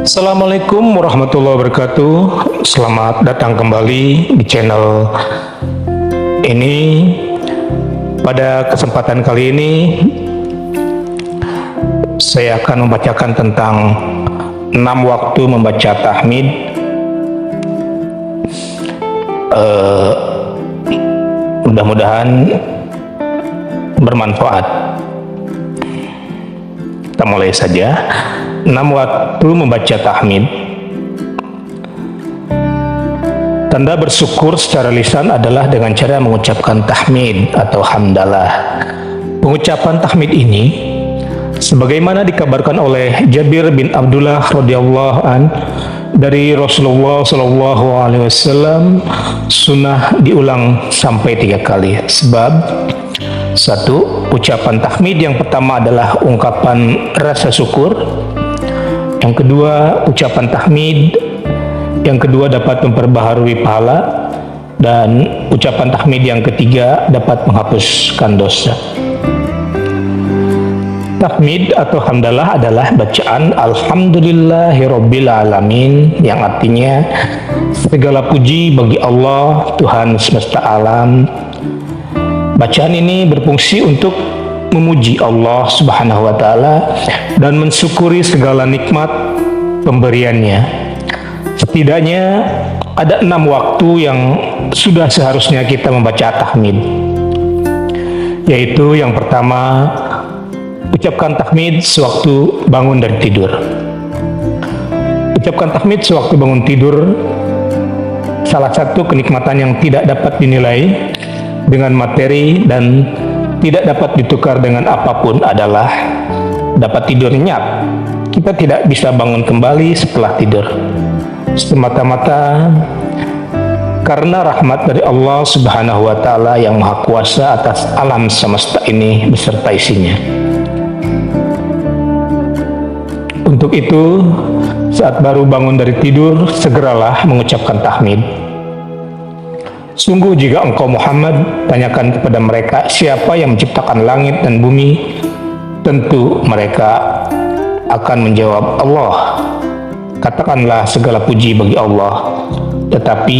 Assalamualaikum warahmatullahi wabarakatuh. Selamat datang kembali di channel ini. Pada kesempatan kali ini saya akan membacakan tentang 6 waktu membaca tahmid. Mudah-mudahan bermanfaat. Kita mulai saja. 6 waktu membaca tahmid. Tanda bersyukur secara lisan adalah dengan cara mengucapkan tahmid atau hamdalah. Pengucapan tahmid ini sebagaimana dikabarkan oleh Jabir bin Abdullah radhiyallahu an dari Rasulullah sallallahu alaihi wasallam, sunnah diulang sampai 3 kali. Sebab 1. Ucapan tahmid yang pertama adalah ungkapan rasa syukur. Yang kedua, ucapan tahmid yang kedua dapat memperbaharui pahala, dan ucapan tahmid yang ketiga dapat menghapuskan dosa. Tahmid atau hamdalah adalah bacaan Alhamdulillahirabbil alamin, yang artinya segala puji bagi Allah, Tuhan semesta alam. Bacaan ini berfungsi untuk memuji Allah Subhanahu wa taala dan mensyukuri segala nikmat pemberiannya. Setidaknya ada 6 waktu yang sudah seharusnya kita membaca tahmid. Yaitu yang pertama, ucapkan tahmid sewaktu bangun dari tidur. Ucapkan tahmid sewaktu bangun tidur salah satu kenikmatan yang tidak dapat dinilai dengan materi dan tidak dapat ditukar dengan apapun adalah dapat tidur nyenyak. Kita tidak bisa bangun kembali setelah tidur, semata-mata karena rahmat dari Allah Subhanahu wa taala yang maha kuasa atas alam semesta ini beserta isinya. Untuk itu, saat baru bangun dari tidur, segeralah mengucapkan tahmid. Sungguh jika engkau Muhammad tanyakan kepada mereka siapa yang menciptakan langit dan bumi, tentu mereka akan menjawab Allah. Katakanlah segala puji bagi Allah, tetapi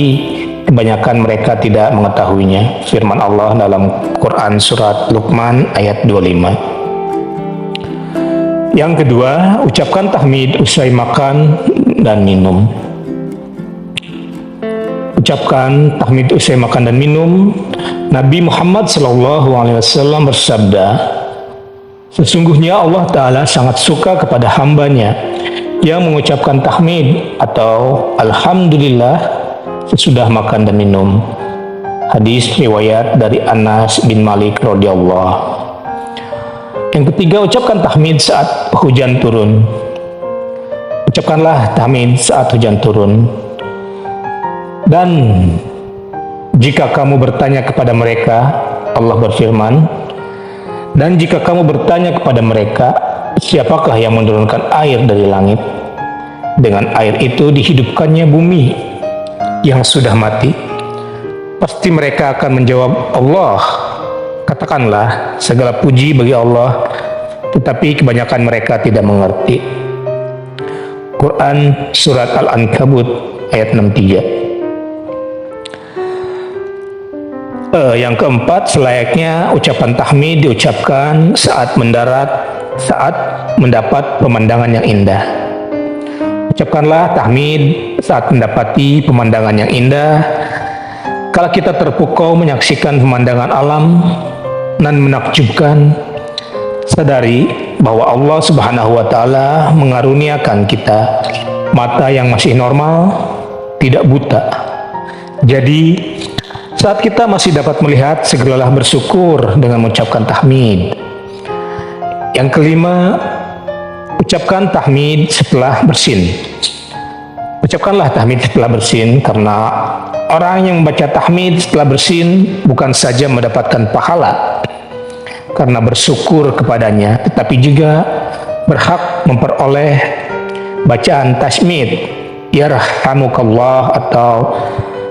kebanyakan mereka tidak mengetahuinya. Firman Allah dalam Quran surat Luqman ayat 25. Yang kedua, ucapkan tahmid usai makan dan minum. Ucapkan tahmid usai makan dan minum. Nabi Muhammad SAW bersabda, sesungguhnya Allah Ta'ala sangat suka kepada hambanya yang mengucapkan tahmid atau Alhamdulillah sesudah makan dan minum. Hadis riwayat dari Anas bin Malik radhiyallahu. Yang ketiga, ucapkan tahmid saat hujan turun. Ucapkanlah tahmid saat hujan turun. Dan jika kamu bertanya kepada mereka, Allah berfirman, dan jika kamu bertanya kepada mereka, siapakah yang menurunkan air dari langit? Dengan air itu dihidupkannya bumi yang sudah mati. Pasti mereka akan menjawab, Allah. Katakanlah segala puji bagi Allah, tetapi kebanyakan mereka tidak mengerti. Quran surat Al-Ankabut ayat 63. Yang keempat, selayaknya ucapan tahmid diucapkan saat mendarat, saat mendapat pemandangan yang indah. Ucapkanlah tahmid saat mendapati pemandangan yang indah. Kalau kita terpukau menyaksikan pemandangan alam dan menakjubkan, sadari bahwa Allah Subhanahu wa taala mengaruniakan kita mata yang masih normal, tidak buta. Jadi saat kita masih dapat melihat, segeralah bersyukur dengan mengucapkan tahmid. Yang kelima, ucapkan tahmid setelah bersin. Ucapkanlah tahmid setelah bersin, karena orang yang membaca tahmid setelah bersin bukan saja mendapatkan pahala karena bersyukur kepadanya, tetapi juga berhak memperoleh bacaan tasmid, yarhamukallah, atau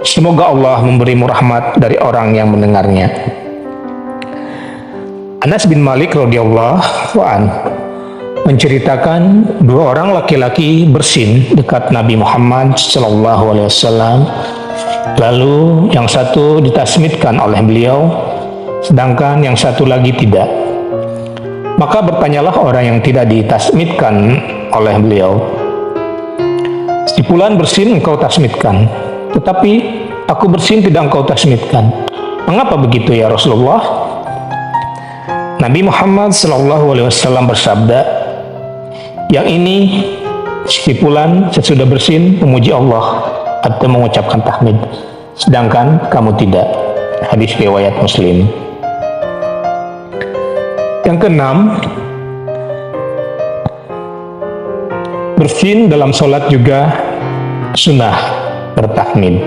semoga Allah memberimu rahmat dari orang yang mendengarnya. Anas bin Malik radhiyallahu an menceritakan dua orang laki-laki bersin dekat Nabi Muhammad SAW. Lalu yang satu ditasmidkan oleh beliau, sedangkan yang satu lagi tidak. Maka bertanyalah orang yang tidak ditasmidkan oleh beliau, "Si fulan bersin engkau tasmidkan, tetapi aku bersin tidak engkau tasmidkan. Mengapa begitu ya Rasulullah?" Nabi Muhammad SAW bersabda, "Yang ini si fulan sesudah bersin memuji Allah atau mengucapkan tahmid, sedangkan kamu tidak." Hadis riwayat Muslim. Yang keenam, bersin dalam sholat juga sunnah bertahmid.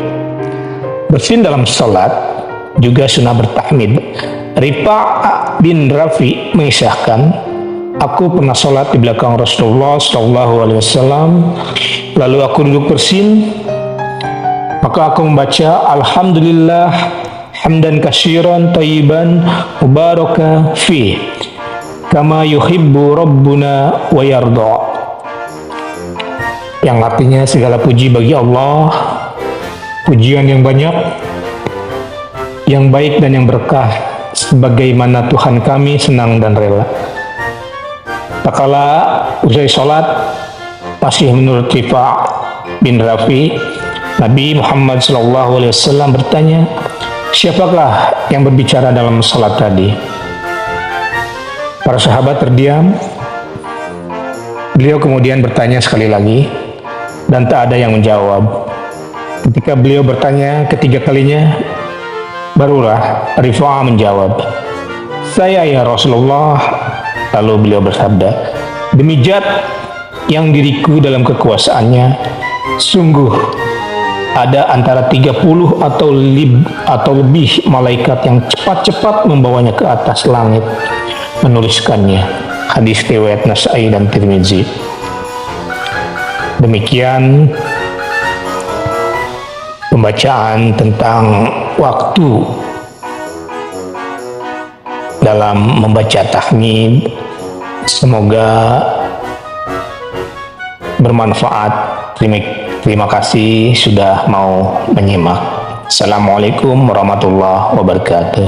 Bersin dalam sholat juga sunnah bertahmid. Rifa' bin Rafi mengisahkan, "Aku pernah sholat di belakang Rasulullah SAW, lalu aku duduk bersin, maka aku membaca Alhamdulillah hamdan katsiran thayyiban mubaraka fi kama yuhibbu rabbuna wa yarda." Yang artinya segala puji bagi Allah, pujian yang banyak, yang baik dan yang berkah, sebagaimana Tuhan kami senang dan rela. Tak kala usai sholat, masih menurut Rifa' bin Rafi, Nabi Muhammad SAW bertanya, "Siapakah yang berbicara dalam sholat tadi?" Para sahabat terdiam. Beliau kemudian bertanya sekali lagi, dan tak ada yang menjawab. Ketika beliau bertanya ketiga kalinya, barulah Rifa'ah menjawab, "Saya ya Rasulullah." Lalu beliau bersabda, "Demi Zat yang diriku dalam kekuasaannya, sungguh ada antara 30 atau lebih malaikat yang cepat-cepat membawanya ke atas langit, menuliskannya." Hadis riwayat Nasai dan Tirmizi. Demikian pembacaan tentang waktu dalam membaca tahmid. Semoga bermanfaat. Terima kasih sudah mau menyimak. Assalamualaikum warahmatullahi wabarakatuh.